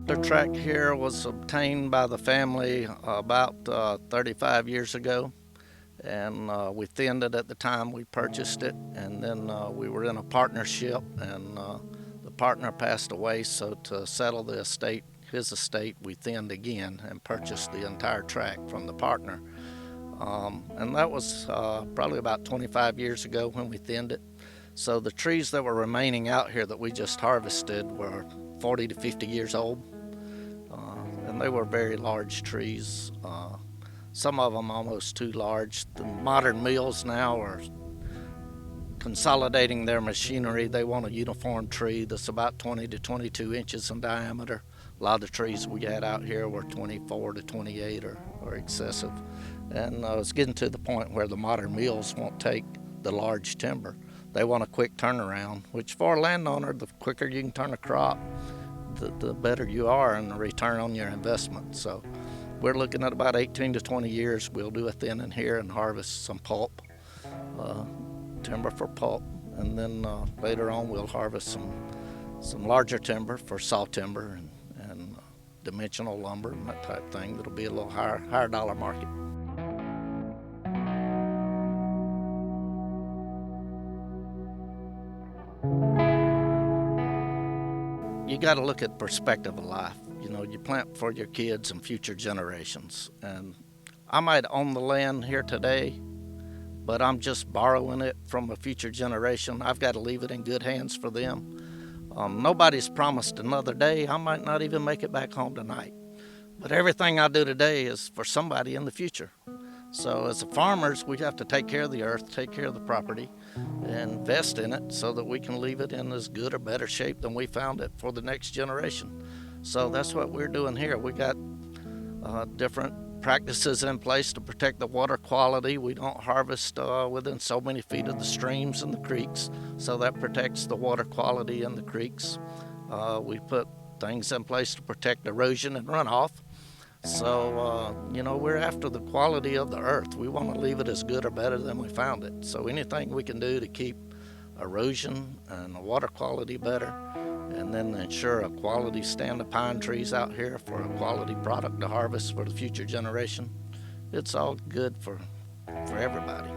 The tract here was obtained by the family about 35 years ago, and we thinned it at the time we purchased it, and then we were in a partnership, and the partner passed away, so to settle the estate, his estate, we thinned again and purchased the entire tract from the partner. And that was probably about 25 years ago when we thinned it. So the trees that were remaining out here that we just harvested were 40 to 50 years old, and they were very large trees. Some of them almost too large. The modern mills now are consolidating their machinery. They want a uniform tree that's about 20 to 22 inches in diameter. A lot of the trees we had out here were 24 to 28 or excessive. And it's getting to the point where the modern mills won't take the large timber. They want a quick turnaround, which for a landowner, the quicker you can turn a crop, the better you are in the return on your investment. So we're looking at about 18 to 20 years. We'll do a thinning here and harvest some pulp, timber for pulp, and then later on we'll harvest some larger timber for saw timber and dimensional lumber and that type thing. That'll be a little higher dollar market. You got to look at perspective of life. You know, you plant for your kids and future generations. And I might own the land here today, but I'm just borrowing it from a future generation. I've got to leave it in good hands for them. Nobody's promised another day. I might not even make it back home tonight. But everything I do today is for somebody in the future. So as farmers, we have to take care of the earth, take care of the property, and invest in it so that we can leave it in as good or better shape than we found it for the next generation. So that's what we're doing here. We got different practices in place to protect the water quality. We don't harvest within so many feet of the streams and the creeks, so that protects the water quality in the creeks. We put things in place to protect erosion and runoff. So, we're after the quality of the earth. We want to leave it as good or better than we found it. So anything we can do to keep erosion and the water quality better, and then ensure a quality stand of pine trees out here for a quality product to harvest for the future generation, it's all good for everybody.